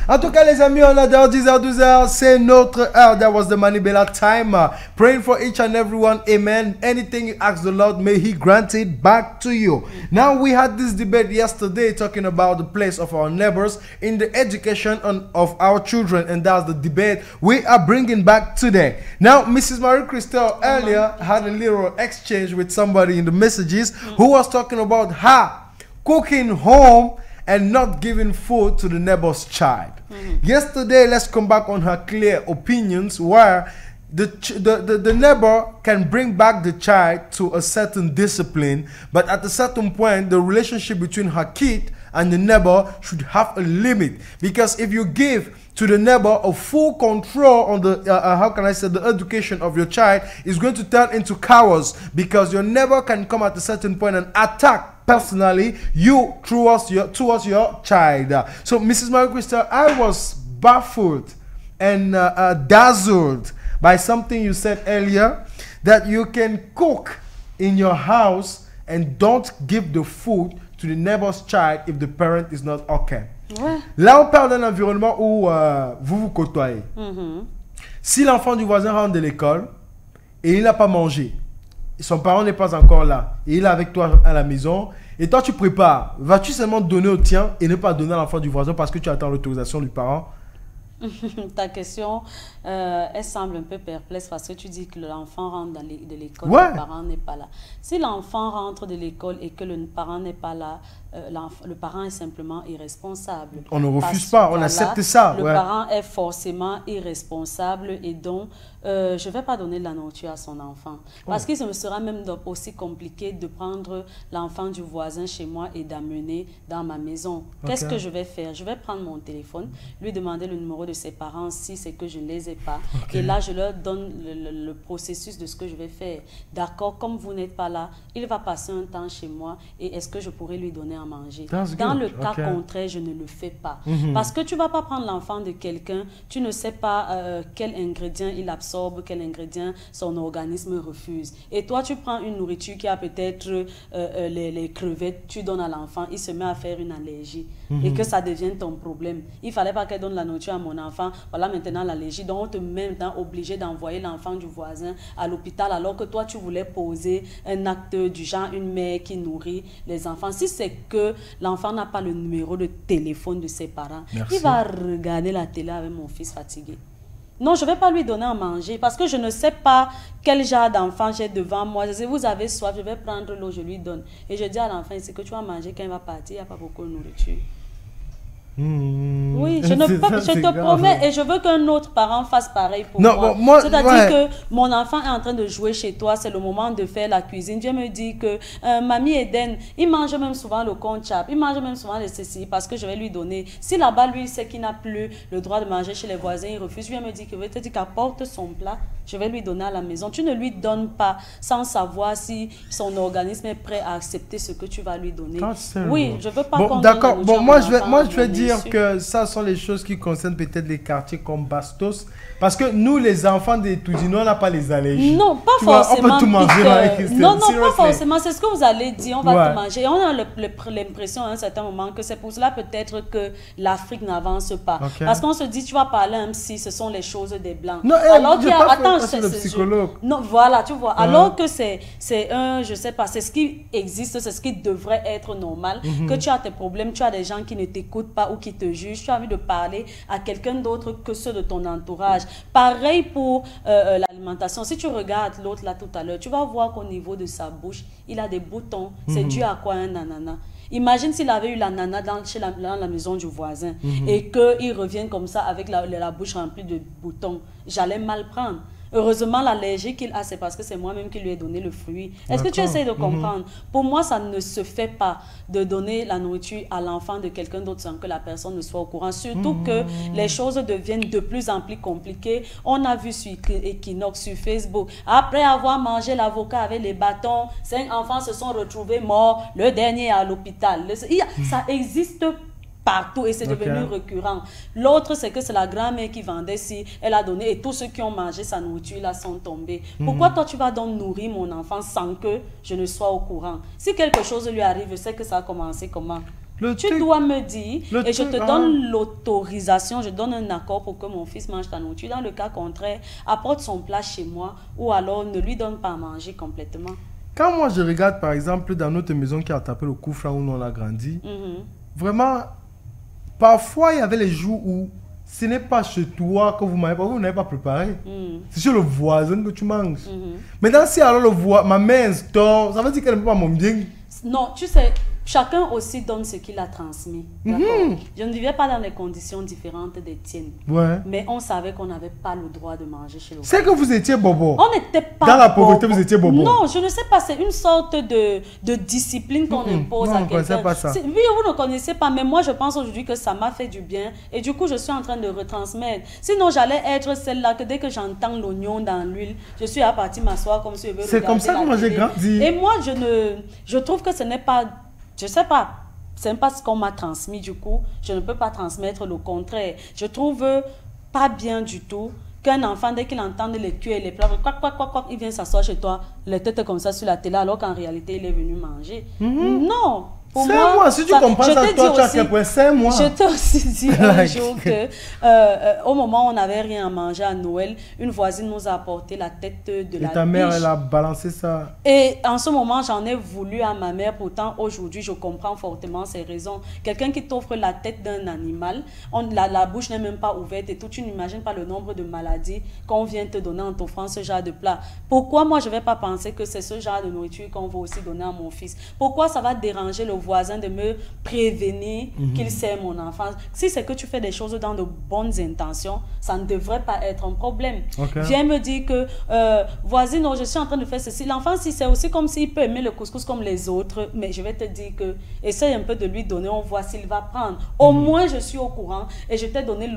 En tout cas, les amis, on adore 10h, 12h. C'est notre heure. That was the Manibela time. Praying for each and everyone. Amen. Anything you ask the Lord, may He grant it back to you. Now, we had this debate yesterday talking about the place of our neighbors in the education of our children. And that's the debate we are bringing back today. Now, Mrs. Marie-Christelle earlier had a little exchange with somebody in the messages who was talking about her cooking home and not giving food to the neighbor's child. Yesterday, let's come back on her clear opinions where the neighbor can bring back the child to a certain discipline, but at a certain point, the relationship between her kid and the neighbor should have a limit. Because if you give to the neighbor a full control on the, how can I say, the education of your child, is going to turn into chaos, because your neighbor can come at a certain point and attack personally you towards your child. So, Mrs. Marie-Christelle, I was baffled and dazzled by something you said earlier, that you can cook in your house and don't give the food to the neighbor's child if the parent is not okay. Ouais. Là, on parle d'un environnement où vous vous côtoyez. Si l'enfant du voisin rentre de l'école et il n'a pas mangé, son parent n'est pas encore là, et il est avec toi à la maison, et toi tu prépares, vas-tu seulement donner au tien et ne pas donner à l'enfant du voisin parce que tu attends l'autorisation du parent? Ta question, elle semble un peu perplexe parce que tu dis que l'enfant rentre de l'école, Ouais. le parent n'est pas là. Si l'enfant rentre de l'école et que le parent n'est pas là, le parent est simplement irresponsable. On ne refuse pas, on accepte ça. Le Ouais. parent est forcément irresponsable et donc je ne vais pas donner de la nourriture à son enfant. Parce que ça me sera même aussi compliqué de prendre l'enfant du voisin chez moi et d'amener dans ma maison. Qu'est-ce que je vais faire? Je vais prendre mon téléphone, lui demander le numéro de ses parents si c'est que je ne les ai pas. Et là, je leur donne le processus de ce que je vais faire. D'accord, comme vous n'êtes pas là, il va passer un temps chez moi et est-ce que je pourrais lui donner à manger? Dans le cas contraire, je ne le fais pas. Parce que tu ne vas pas prendre l'enfant de quelqu'un, tu ne sais pas quel ingrédient il absorbe, quel ingrédient son organisme refuse. Et toi, tu prends une nourriture qui a peut-être les crevettes, tu donnes à l'enfant, il se met à faire une allergie et que ça devienne ton problème. Il ne fallait pas qu'elle donne la nourriture à mon enfant, voilà maintenant l'allergie, donc on te met maintenant obligé d'envoyer l'enfant du voisin à l'hôpital alors que toi, tu voulais poser un acte du genre une mère qui nourrit les enfants. Si c'est que l'enfant n'a pas le numéro de téléphone de ses parents, il va regarder la télé avec mon fils fatigué. Non, je ne vais pas lui donner à manger parce que je ne sais pas quel genre d'enfant j'ai devant moi. Je sais, vous avez soif, je vais prendre l'eau, je lui donne. Et je dis à l'enfant, c'est que tu vas manger quand il va partir, il n'y a pas beaucoup de nourriture. Oui, je te promets et je veux qu'un autre parent fasse pareil pour moi. C'est-à-dire que mon enfant est en train de jouer chez toi, c'est le moment de faire la cuisine. Dieu me dit que Mamie Eden, il mange même souvent le conchap, il mange même souvent le ceci parce que je vais lui donner. Si là-bas, lui, il sait qu'il n'a plus le droit de manger chez les voisins, il refuse. Lui me dit que je vais te dire qu'apporte son plat, je vais lui donner à la maison. Tu ne lui donnes pas sans savoir si son organisme est prêt à accepter ce que tu vas lui donner. Oui, je ne veux pas qu'on d'accord, bon, moi je vais dire que ça sont les choses qui concernent peut-être les quartiers comme Bastos. Parce que nous, les enfants des Toudino, on n'a pas les allergies. Non, pas forcément. On peut tout manger avec Christelle. Non, pas forcément. C'est ce que vous allez dire. On va tout manger. Et on a l'impression à un certain moment que c'est pour cela peut-être que l'Afrique n'avance pas. Parce qu'on se dit, tu vas parler un psy, ce sont les choses des Blancs. Non, alors qu'il y a... Attends, c'est le psychologue. Non, voilà, tu vois. Alors que c'est un, je sais pas, c'est ce qui existe, c'est ce qui devrait être normal. Que tu as tes problèmes, tu as des gens qui ne t'écoutent pas ou qui te jugent. Tu as envie de parler à quelqu'un d'autre que ceux de ton entourage. Pareil pour l'alimentation. Si tu regardes l'autre là tout à l'heure, tu vas voir qu'au niveau de sa bouche, il a des boutons. C'est dû à quoi un ananas? Imagine s'il avait eu l'ananas dans la maison du voisin et qu'il revienne comme ça avec la bouche remplie de boutons. J'allais mal prendre. Heureusement, l'allergie qu'il a, c'est parce que c'est moi-même qui lui ai donné le fruit. Est-ce que tu essaies de comprendre? Pour moi, ça ne se fait pas de donner la nourriture à l'enfant de quelqu'un d'autre sans que la personne ne soit au courant. Surtout que les choses deviennent de plus en plus compliquées. On a vu sur Equinox, sur Facebook, après avoir mangé l'avocat avec les bâtons, 5 enfants se sont retrouvés morts, le dernier à l'hôpital. Ça existe partout et c'est devenu récurrent. L'autre, c'est que c'est la grand-mère qui vendait si elle a donné et tous ceux qui ont mangé sa nourriture là sont tombés. Pourquoi toi tu vas donc nourrir mon enfant sans que je ne sois au courant? Si quelque chose lui arrive, je sais que ça a commencé comment? Tu dois me dire et je te truc, donne l'autorisation, je donne un accord pour que mon fils mange ta nourriture. Dans le cas contraire, apporte son plat chez moi ou alors ne lui donne pas à manger complètement. Quand moi je regarde par exemple dans notre maison qui a tapé le coup franc où nous on a grandi, vraiment, parfois il y avait les jours où ce n'est pas chez toi que vous n'avez pas préparé. C'est chez le voisin que tu manges. Maintenant, si alors ma mère instaure, ça veut dire qu'elle ne peut pas manger. Non, tu sais, chacun aussi donne ce qu'il a transmis. Je ne vivais pas dans des conditions différentes des tiennes. Ouais. Mais on savait qu'on n'avait pas le droit de manger chez le voisin. C'est que vous étiez bobo. On n'était pas dans la pauvreté, vous étiez bobo. Non, je ne sais pas. C'est une sorte de discipline qu'on impose à quelqu'un. On ne pas ça. Oui, vous ne connaissez pas. Mais moi, je pense aujourd'hui que ça m'a fait du bien. Et du coup, je suis en train de retransmettre. Sinon, j'allais être celle-là que dès que j'entends l'oignon dans l'huile, je suis à partir m'asseoir comme si je veux regarder. C'est comme ça que moi j'ai grandi. Et moi, je trouve que ce n'est pas... Je sais pas, c'est pas ce qu'on m'a transmis du coup. Je ne peux pas transmettre le contraire. Je trouve pas bien du tout qu'un enfant, dès qu'il entend les cuits et les plats, il vient s'asseoir chez toi, les têtes comme ça sur la télé, alors qu'en réalité, il est venu manger. Non. C'est moi, si tu comprends ça, toi, tu as quel point, c'est moi. Je t'ai aussi dit un jour que, au moment où on n'avait rien à manger à Noël, une voisine nous a apporté la tête de la Et ta mère, biche. elle a balancé ça. Et en ce moment, j'en ai voulu à ma mère. Pourtant, aujourd'hui, je comprends fortement ses raisons. Quelqu'un qui t'offre la tête d'un animal, la bouche n'est même pas ouverte et tout. Tu n'imagines pas le nombre de maladies qu'on vient te donner en t'offrant ce genre de plat. Pourquoi moi, je ne vais pas penser que c'est ce genre de nourriture qu'on va aussi donner à mon fils? Pourquoi ça va déranger le voisin de me prévenir qu'il sait mon enfant? Si c'est que tu fais des choses dans de bonnes intentions, ça ne devrait pas être un problème. Viens me dire que voisine, je suis en train de faire ceci. L'enfant, si c'est aussi comme s'il peut aimer le couscous comme les autres, mais je vais te dire que essaye un peu de lui donner, on voit s'il va prendre. Au moins, je suis au courant et je t'ai donné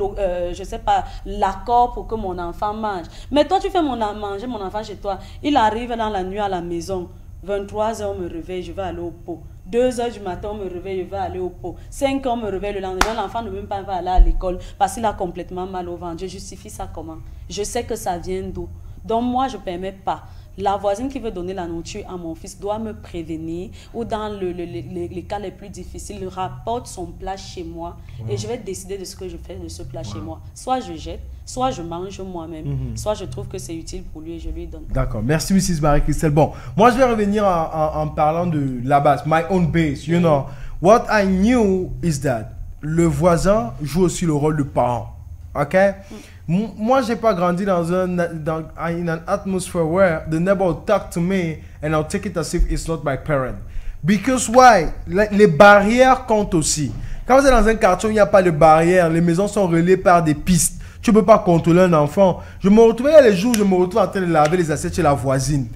je sais pas, l'accord pour que mon enfant mange. Mais toi, tu fais manger mon enfant chez toi. Il arrive dans la nuit à la maison. 23h, on me réveille, je vais aller au pot. 2h du matin, on me réveille, je vais aller au pot. 5h, on me réveille le lendemain, l'enfant ne veut même pas aller à l'école parce qu'il a complètement mal au ventre. Je justifie ça comment? Je sais que ça vient d'où. Donc moi, je ne permets pas. La voisine qui veut donner la nourriture à mon fils doit me prévenir ou dans les cas les plus difficiles, rapporte son plat chez moi et je vais décider de ce que je fais de ce plat chez moi. Soit je jette, soit je mange moi-même, soit je trouve que c'est utile pour lui et je lui donne. D'accord, merci Mrs. Marie-Christelle. Bon, moi je vais revenir en parlant de la base, my own base, you know. What I knew is that le voisin joue aussi le rôle de parent, ok? Moi, j'ai pas grandi in an atmosphere where the neighbor will talk to me and I'll take it as if it's not my parent. Because why? Les barrières comptent aussi. Quand vous êtes dans un quartier où il n'y a pas de barrières, les maisons sont reliées par des pistes. Tu ne peux pas contrôler un enfant. Je me retrouvais les jours où je me retrouve en train de laver les assiettes chez la voisine.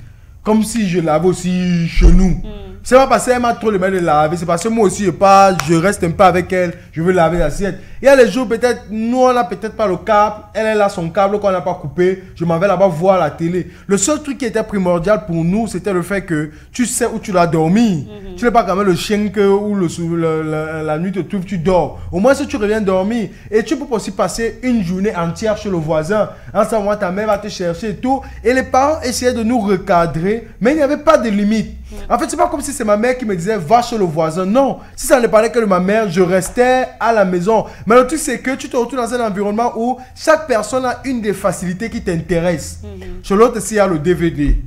Comme si je lavais aussi chez nous. C'est pas parce qu'elle m'a trop le mal de laver, c'est parce que moi aussi je reste un peu avec elle, je veux laver l'assiette. Il y a les jours peut-être, nous on n'a peut-être pas le câble, elle a son câble qu'on n'a pas coupé, je m'en vais là-bas voir la télé. Le seul truc qui était primordial pour nous, c'était le fait que tu sais où tu dois dormir. Tu n'es pas comme le chien où la nuit te trouve, tu dors. Au moins si tu reviens dormir, et tu peux aussi passer une journée entière chez le voisin. En ce moment, ta mère va te chercher et tout. Et les parents essayaient de nous recadrer, mais il n'y avait pas de limite. En fait, c'est pas comme si c'est ma mère qui me disait va chez le voisin. Non, si ça ne parlait que de ma mère, je restais à la maison. Mais le truc, c'est que tu te retrouves dans un environnement où chaque personne a une des facilités qui t'intéressent. Chez l'autre, il y a le DVD.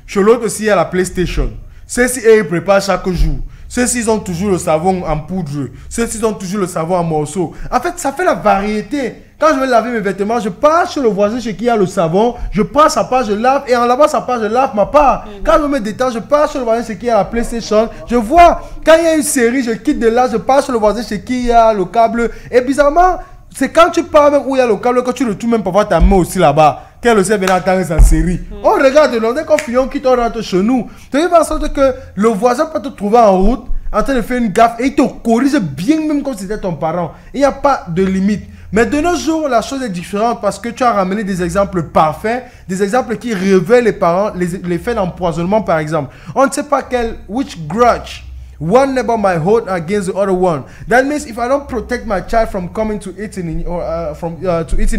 Chez l'autre, il y a la PlayStation. Ceux-ci, ils préparent chaque jour. Ceux-ci, ils ont toujours le savon en poudre. Ceux-ci, ils ont toujours le savon en morceaux. En fait, ça fait la variété. Quand je vais laver mes vêtements, je pars chez le voisin chez qui il y a le savon, je prends sa part, je lave, et en lavant sa part, je lave ma part. Quand je me détends, je pars chez le voisin chez qui il y a la PlayStation. Je vois, quand il y a une série, je quitte de là, je pars chez le voisin chez qui il y a le câble. Et bizarrement, c'est quand tu pars même où il y a le câble que tu le trouves même pour voir ta main aussi là-bas. Qu'elle aussi vient attendre sa série. On regarde, dès qu'on finit, on quitte, on rentre chez nous. Tu veux en sorte que le voisin peut te trouver en route, en train de faire une gaffe, et il te corrige bien, même comme si c'était ton parent. Il n'y a pas de limite. Mais de nos jours, la chose est différente parce que tu as ramené des exemples parfaits, des exemples qui révèlent les parents, les faits d'empoisonnement par exemple. On ne sait pas which grudge one neighbor might hold against the other one. That means if I don't protect my child from coming to eating in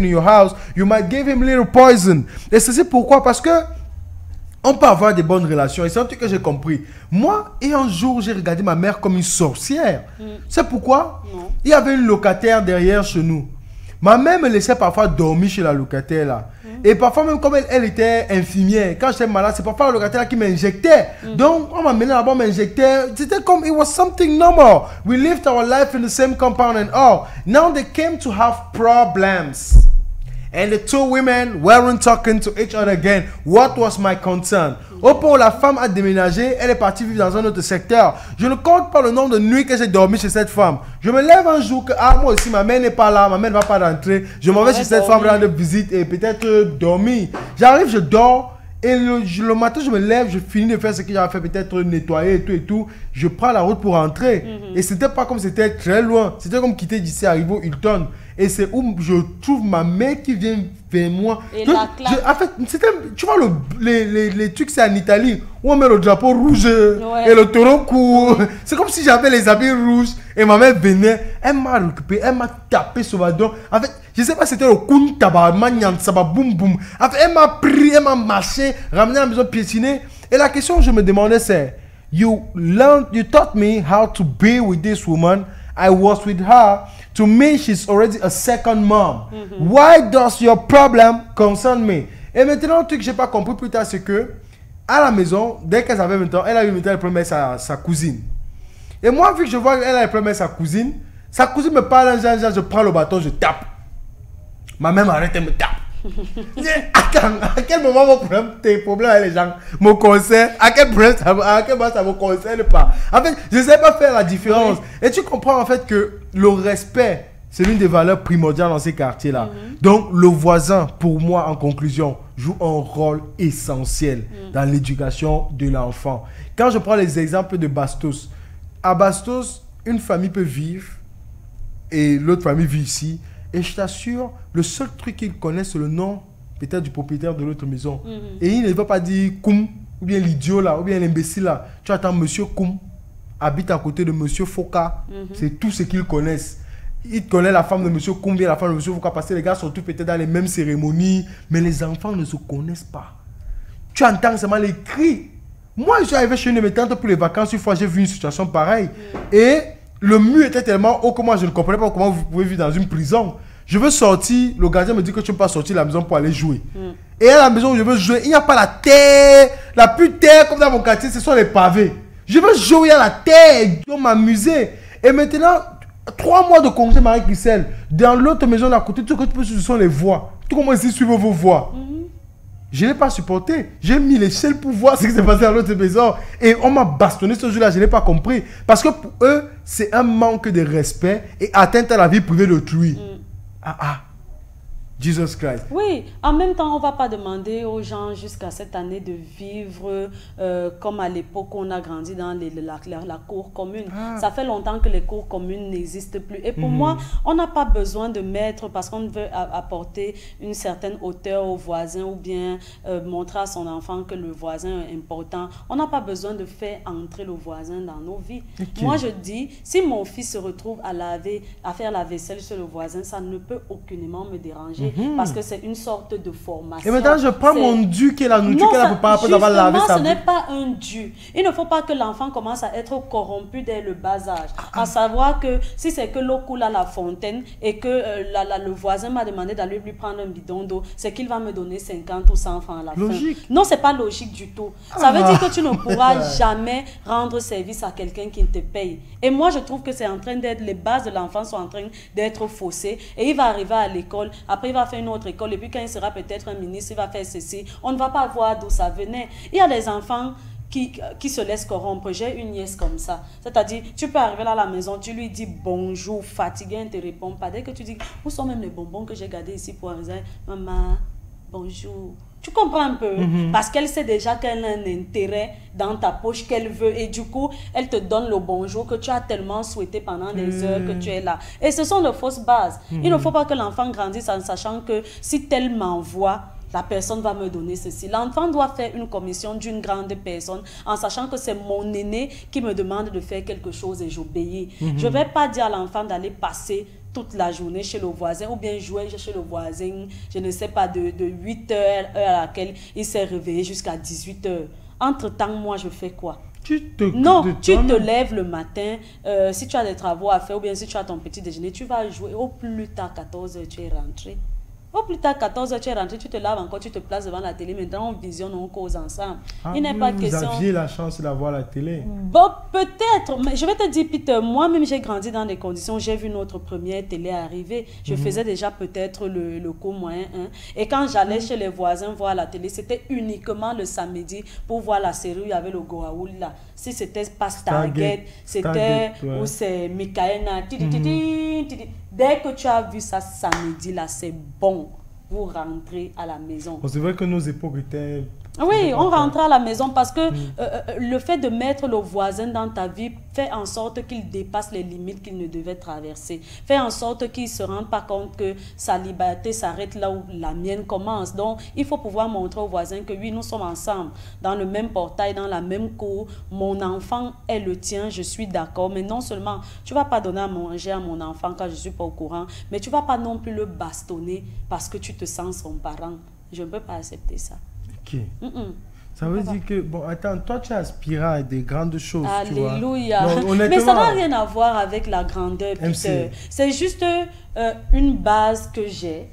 your house, you might give him little poison. Et c'est pourquoi, parce que on peut avoir des bonnes relations. Et c'est un truc que j'ai compris. Moi, et un jour, j'ai regardé ma mère comme une sorcière. C'est pourquoi? Non. Il y avait une locataire derrière chez nous. Ma mère me laissait parfois dormir chez la locataire là. Et parfois même comme elle était infirmière, quand j'étais malade, c'est parfois la locataire là qui m'injectait. Donc on m'a mené là-bas, on m'injectait. C'était comme, it was something normal. We lived our life in the same compound and all. Now they came to have problems. And the two women weren't talking to each other again. What was my concern? Au point où la femme a déménagé, elle est partie vivre dans un autre secteur. Je ne compte pas le nombre de nuits que j'ai dormi chez cette femme. Je me lève un jour que, moi aussi, ma mère n'est pas là, ma mère ne va pas rentrer. Je m'en vais chez cette femme rendre visite et peut-être dormir. J'arrive, je dors. Et le matin, je me lève, je finis de faire ce que j'avais fait, peut-être nettoyer et tout. Je prends la route pour rentrer. Et c'était pas comme c'était très loin. C'était comme quitter d'ici, arriver au Hilton. Et c'est où je trouve ma mère qui vient vers moi. Et la claque. En fait, tu vois, les trucs, c'est en Italie, où on met le drapeau rouge et le taureau court. C'est comme si j'avais les habits rouges et ma mère venait. Elle m'a récupéré, elle m'a tapé sur ma dent. En fait, je sais pas si c'était le kun tabarman, saba boum boum. En fait, elle m'a pris, elle m'a marché, ramené à la maison piétinée. Et la question que je me demandais, c'est, you taught me how to be with this woman. I was with her. To me, she's already a second mom. Why does your problem concern me? Et maintenant, le truc que j'ai pas compris plus tard, c'est que à la maison, dès qu'elle avait 20 ans, elle a eu maintenant le problème avec sa cousine. Et moi, vu que je vois qu'elle a le problème avec sa cousine me parle, je prends le bâton, je tape. Ma mère m'arrête, elle me tape. Attends, à quel moment tes problèmes avec les gens me concernent? À quel moment ça me concerne pas? En fait, je ne sais pas faire la différence. Et tu comprends en fait que le respect, c'est l'une des valeurs primordiales dans ces quartiers-là. Donc, le voisin, pour moi, en conclusion, joue un rôle essentiel dans l'éducation de l'enfant. Quand je prends les exemples de Bastos, à Bastos, une famille peut vivre et l'autre famille vit ici. Et je t'assure, le seul truc qu'ils connaissent, c'est le nom peut-être du propriétaire de l'autre maison. Et il ne va pas dire Koum, ou bien l'idiot là, ou bien l'imbécile là. Tu attends, monsieur Koum habite à côté de monsieur Foka. C'est tout ce qu'ils connaissent. Ils connaissent la femme de monsieur Koum, bien la femme de monsieur Foka, parce que les gars sont tous peut-être dans les mêmes cérémonies. Mais les enfants ne se connaissent pas. Tu entends seulement les cris. Moi, je suis arrivé chez une de mes tantes pour les vacances. Une fois, j'ai vu une situation pareille. Et le mur était tellement haut que moi, je ne comprenais pas comment vous pouvez vivre dans une prison. Je veux sortir, le gardien me dit que tu ne peux pas sortir de la maison pour aller jouer. Et à la maison où je veux jouer, il n'y a pas la terre, la plus terre comme dans mon quartier, ce sont les pavés. Je veux jouer à la terre, je veux m'amuser. Et maintenant, 3 mois de congé Marie-Christelle, dans l'autre maison d'à côté, tout ce que tu peux suivre, ce sont les voies. Tout comment ici suivre vos voies. Je n'ai pas supporté. J'ai mis l'échelle pour voir ce qui s'est passé dans l'autre maison. Et on m'a bastonné ce jour-là, je n'ai pas compris. Parce que pour eux, c'est un manque de respect et atteinte à la vie privée d'autrui. Jesus Christ. Oui, en même temps, on ne va pas demander aux gens jusqu'à cette année de vivre comme à l'époque où on a grandi dans la cour commune. Ça fait longtemps que les cours communes n'existent plus. Et pour moi, on n'a pas besoin de mettre, parce qu'on veut apporter une certaine hauteur au voisin ou bien montrer à son enfant que le voisin est important. On n'a pas besoin de faire entrer le voisin dans nos vies. Moi, je dis, si mon fils se retrouve à faire la vaisselle chez le voisin, ça ne peut aucunement me déranger. Parce que c'est une sorte de formation. Et maintenant, je prends mon dû qui est la nourriture qu'elle a préparée après d'avoir lavé sa ce n'est pas un dû. Il ne faut pas que l'enfant commence à être corrompu dès le bas âge. À savoir que si c'est que l'eau coule à la fontaine et que le voisin m'a demandé d'aller lui prendre un bidon d'eau, c'est qu'il va me donner 50 ou 100 francs à la logique. fin. Non, ce n'est pas logique du tout. Ça veut dire que tu ne pourras jamais rendre service à quelqu'un qui te paye. Et moi, je trouve que c'est en train d'être, les bases de l'enfant sont en train d'être faussées. Et il va arriver à l'école, après il va faire une autre école, et puis quand il sera peut-être un ministre, il va faire ceci. On ne va pas voir d'où ça venait. Il y a des enfants qui se laissent corrompre. J'ai une nièce comme ça. C'est-à-dire, tu peux arriver là à la maison, tu lui dis bonjour, fatigué, elle ne te répond pas. Dès que tu dis, où sont même les bonbons que j'ai gardés ici pour arriver, maman, bonjour. Tu comprends un peu? Parce qu'elle sait déjà qu'elle a un intérêt dans ta poche qu'elle veut. Et du coup, elle te donne le bonjour que tu as tellement souhaité pendant des heures que tu es là. Et ce sont de fausses bases. Il ne faut pas que l'enfant grandisse en sachant que si tel m'envoie, la personne va me donner ceci. L'enfant doit faire une commission d'une grande personne en sachant que c'est mon aîné qui me demande de faire quelque chose et j'obéis. Je ne vais pas dire à l'enfant d'aller passer toute la journée chez le voisin ou bien jouer chez le voisin, je ne sais pas, de 8 heures, heure à laquelle il s'est réveillé jusqu'à 18 heures. Entre-temps, moi, je fais quoi? Tu te lèves le matin, si tu as des travaux à faire ou bien si tu as ton petit déjeuner, tu vas jouer. Au plus tard, 14 heures, tu es rentré. Au plus tard, 14 heures, tu es rentré, tu te laves encore, tu te places devant la télé. Maintenant, on visionne, on cause ensemble. Il n'est pas question... Vous aviez la chance d'avoir la télé. Bon, peut-être, mais je vais te dire, Peter, moi-même, j'ai grandi dans des conditions, j'ai vu notre première télé arriver. Je faisais déjà peut-être le cours moyen 1. Et quand j'allais chez les voisins voir la télé, c'était uniquement le samedi pour voir la série où il y avait le Goa'uld là. Si c'était pas Stargate, c'était ou c'est Michaela. Dès que tu as vu ça samedi là, c'est bon. Vous rentrez à la maison. C'est vrai que nos époques étaient... Oui, on rentre à la maison parce que le fait de mettre le voisin dans ta vie fait en sorte qu'il dépasse les limites qu'il ne devait traverser. Fait en sorte qu'il ne se rende pas compte que sa liberté s'arrête là où la mienne commence. Donc, il faut pouvoir montrer au voisin que oui, nous sommes ensemble, dans le même portail, dans la même cour. Mon enfant est le tien, je suis d'accord. Mais non seulement, tu ne vas pas donner à manger à mon enfant quand je ne suis pas au courant, mais tu ne vas pas non plus le bastonner parce que tu te sens son parent. Je ne peux pas accepter ça. Ok. Ça veut dire que, bon, attends, toi tu aspires à des grandes choses. Alléluia. Mais ça n'a rien à voir avec la grandeur, Peter. C'est juste une base que j'ai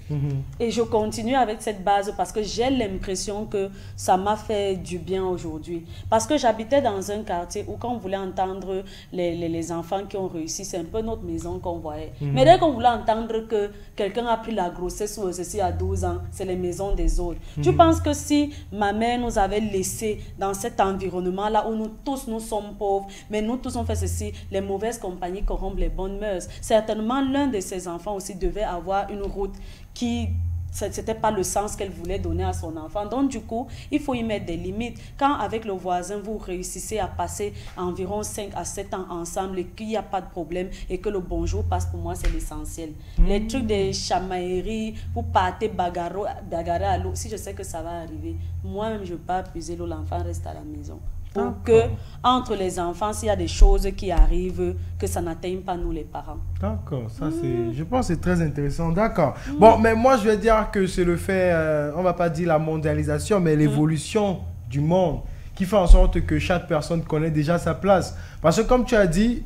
et je continue avec cette base parce que j'ai l'impression que ça m'a fait du bien aujourd'hui. Parce que j'habitais dans un quartier où quand on voulait entendre les enfants qui ont réussi, c'est un peu notre maison qu'on voyait. Mais dès qu'on voulait entendre que quelqu'un a pris la grossesse ou ceci à 12 ans, c'est les maisons des autres. Tu penses que si ma mère nous avait laissé dans cet environnement-là où nous tous nous sommes pauvres, mais nous tous on fait ceci, les mauvaises compagnies corrompent les bonnes mœurs. Certainement l'un de ces enfants aussi devait avoir une route qui c'était pas le sens qu'elle voulait donner à son enfant. Donc du coup, il faut y mettre des limites. Quand avec le voisin, vous réussissez à passer environ 5 à 7 ans ensemble et qu'il n'y a pas de problème et que le bonjour passe, pour moi, c'est l'essentiel. Les trucs de chamaillerie, vous partez bagarrer à l'eau, si je sais que ça va arriver, moi-même, je ne vais pas puiser l'eau, l'enfant reste à la maison. Pour que, entre les enfants, s'il y a des choses qui arrivent, que ça n'atteigne pas nous les parents. D'accord, ça c'est, je pense que c'est très intéressant. D'accord. Bon, mais moi je vais dire que c'est le fait, on va pas dire la mondialisation, mais l'évolution du monde qui fait en sorte que chaque personne connaît déjà sa place. Parce que comme tu as dit,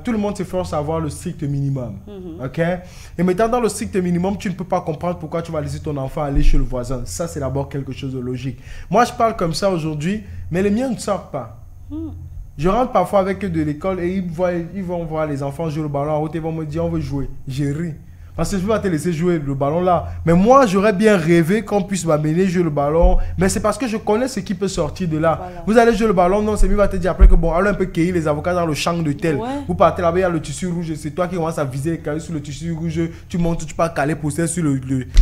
tout le monde s'efforce à avoir le strict minimum. Ok? Et maintenant, dans le strict minimum, tu ne peux pas comprendre pourquoi tu vas laisser ton enfant aller chez le voisin. Ça, c'est d'abord quelque chose de logique. Moi, je parle comme ça aujourd'hui, mais les miens ne sortent pas. Je rentre parfois avec eux de l'école et ils vont voir les enfants jouer le ballon en route et ils vont me dire on veut jouer. J'ai ri. Parce que je ne vais pas te laisser jouer le ballon là. Mais moi, j'aurais bien rêvé qu'on puisse m'amener jouer le ballon. Mais c'est parce que je connais ce qui peut sortir de là. Voilà. Vous allez jouer le ballon, non, c'est mieux, va te dire après que bon, allez un peu cueillir les avocats dans le champ de tel. Vous partez là-bas, il y a le tissu rouge. C'est toi qui commences à viser les cailloux sur le tissu rouge. Tu montes, tu pars caler pousser sur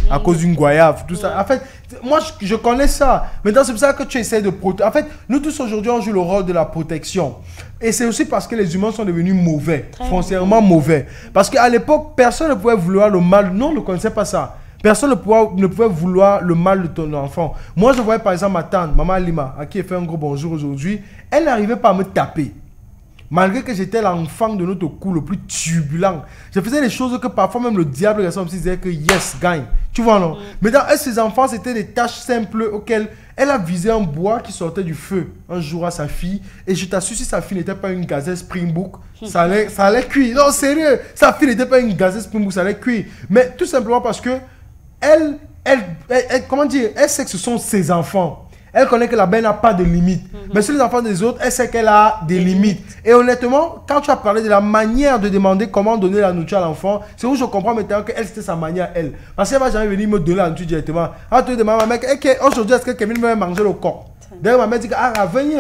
à cause d'une goyave. Tout ça. En fait, moi, je connais ça. Maintenant, c'est pour ça que tu essaies de protéger. En fait, nous tous aujourd'hui, on joue le rôle de la protection. Et c'est aussi parce que les humains sont devenus mauvais, foncièrement mauvais. Parce qu'à l'époque, personne ne pouvait vouloir le mal. Non, on ne connaissait pas ça. Personne ne pouvait vouloir le mal de ton enfant. Moi, je voyais par exemple ma tante, Maman Lima, à qui j'ai fait un gros bonjour aujourd'hui. Elle n'arrivait pas à me taper. Malgré que j'étais l'enfant de notre cour le plus turbulent. Je faisais des choses que parfois même le diable ressemble, disait que yes, gagne. Tu vois, non? Mais dans ses enfants, c'était des tâches simples auxquelles elle a visé un bois qui sortait du feu un jour à sa fille. Et je t'assure, si sa fille n'était pas une gazelle Springbok, ça allait cuire. Non, sérieux, sa fille n'était pas une gazelle Springbok, ça allait cuire. Mais tout simplement parce que elle comment dire, elle sait que ce sont ses enfants. Elle connaît que la belle n'a pas de limite. Mais sur les enfants des autres, elle sait qu'elle a des limites. Et honnêtement, quand tu as parlé de la manière de demander comment donner la nourriture à l'enfant, c'est où je comprends maintenant qu'elle, c'était sa manière, elle. Parce qu'elle ne va jamais venir me donner la nourriture directement. Ah, tu demandes à ma mère, aujourd'hui, est-ce que Kevin va manger le corps? D'ailleurs, ma mère dit, ah, venez.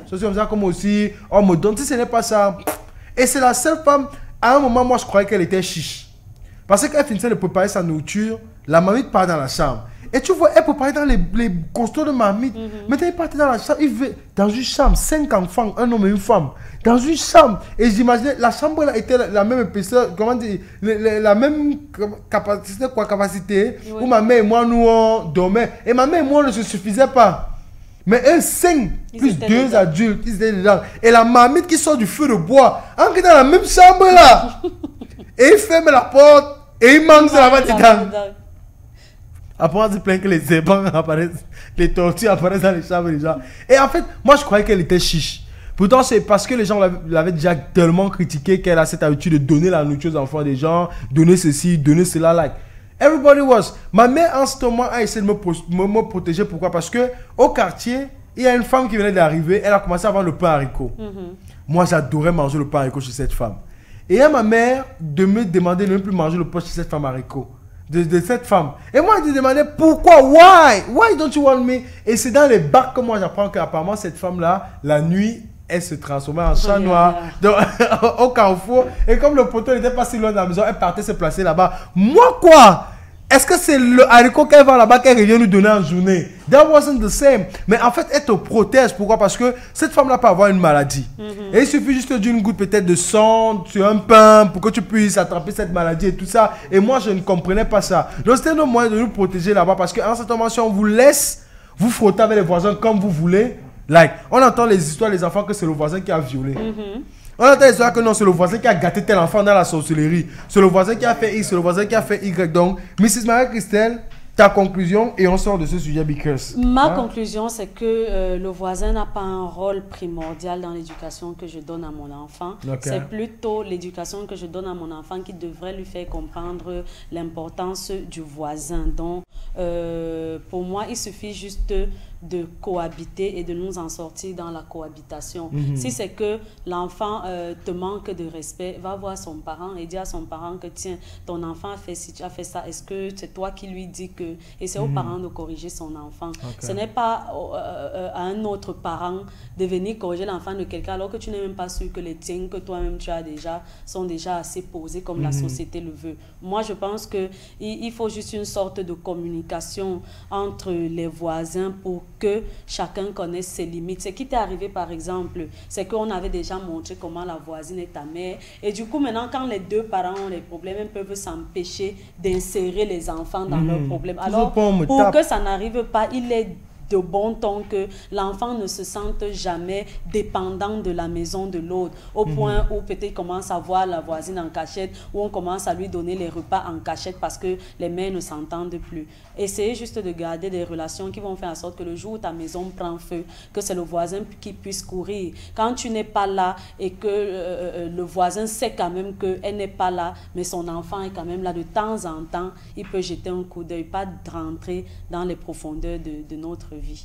C'est comme ça, comme aussi, on me donne. Si ce n'est pas ça. Et c'est la seule femme, à un moment, moi, je croyais qu'elle était chiche. Parce qu'elle finissait de préparer sa nourriture, la mamie part dans la chambre. Et tu vois, elle peut parler dans les costauds de mamie. Maintenant, il partait dans la chambre. Il vivait dans une chambre, 5 enfants, un homme et une femme. Dans une chambre. Et j'imaginais, la chambre là était la même épaisseur, comment dire, la même capacité, où ma mère et moi, nous, on dormait. Et ma mère et moi, ne se suffisaient pas. Mais eux, 5 plus 2 adultes, ils étaient dedans. Et la marmite qui sort du feu de bois, entre dans la même chambre là. Et il ferme la porte et il mange là-bas dedans. dedans. Après, on se plaint que les zébans apparaissent, les tortues apparaissent dans les chambres des gens. Et en fait, moi, je croyais qu'elle était chiche. Pourtant, c'est parce que les gens l'avaient déjà tellement critiqué qu'elle a cette habitude de donner la nourriture aux enfants des gens, donner ceci, donner cela. Like, everybody was. Ma mère, en ce moment, a essayé de me protéger. Pourquoi? Parce que au quartier, il y a une femme qui venait d'arriver. Elle a commencé à vendre le pain haricot. Moi, j'adorais manger le pain haricot chez cette femme. Et à ma mère de me demander de ne plus manger le pain chez cette femme haricot. De cette femme. Et moi, je lui demandais pourquoi, why don't you want me? Et c'est dans les bacs que moi j'apprends qu'apparemment cette femme-là, la nuit, elle se transformait en chat noir au carrefour. Et comme le poteau n'était pas si loin de la maison, elle partait se placer là-bas. Moi quoi? Est-ce que c'est le haricot qu'elle va là-bas qu'elle revient nous donner en journée? That wasn't the same. Mais en fait, elle te protège. Pourquoi? Parce que cette femme-là peut avoir une maladie. Et il suffit juste d'une goutte peut-être de sang sur un pain pour que tu puisses attraper cette maladie et tout ça. Et moi, je ne comprenais pas ça. Donc, c'était un moyen de nous protéger là-bas. Parce qu'en cette moment, si on vous laisse vous frotter avec les voisins comme vous voulez, like, on entend les histoires des enfants que c'est le voisin qui a violé. On entend les histoires que non, c'est le voisin qui a gâté tel enfant dans la sorcellerie. C'est le voisin qui a fait X, c'est le voisin qui a fait Y. Donc, Mrs. Marie-Christelle, ta conclusion et on sort de ce sujet because. Ma conclusion, c'est que le voisin n'a pas un rôle primordial dans l'éducation que je donne à mon enfant. C'est plutôt l'éducation que je donne à mon enfant qui devrait lui faire comprendre l'importance du voisin. Donc, pour moi, il suffit juste de cohabiter et de nous en sortir dans la cohabitation. Si c'est que l'enfant te manque de respect, va voir son parent et dire à son parent que tiens, ton enfant a fait ci, tu as fait ça, est-ce que c'est toi qui lui dis que... Et c'est aux parents de corriger son enfant. Ce n'est pas à un autre parent de venir corriger l'enfant de quelqu'un alors que tu n'es même pas sûr que les tiens que toi-même tu as déjà sont déjà assez posés comme la société le veut. Moi, je pense qu'il faut juste une sorte de communication entre les voisins pour que chacun connaisse ses limites. Ce qui t'est arrivé, par exemple, c'est qu'on avait déjà montré comment la voisine est ta mère. Et du coup, maintenant, quand les deux parents ont des problèmes, ils peuvent s'empêcher d'insérer les enfants dans leurs problèmes. Alors, pour que ça n'arrive pas, il est de bon ton que l'enfant ne se sente jamais dépendant de la maison de l'autre, au point où peut-être commence à voir la voisine en cachette, où on commence à lui donner les repas en cachette parce que les mères ne s'entendent plus. Essayez juste de garder des relations qui vont faire en sorte que le jour où ta maison prend feu, que c'est le voisin qui puisse courir. Quand tu n'es pas là et que le voisin sait quand même qu'elle n'est pas là, mais son enfant est quand même là de temps en temps, il peut jeter un coup d'œil, pas de rentrer dans les profondeurs de notre vie.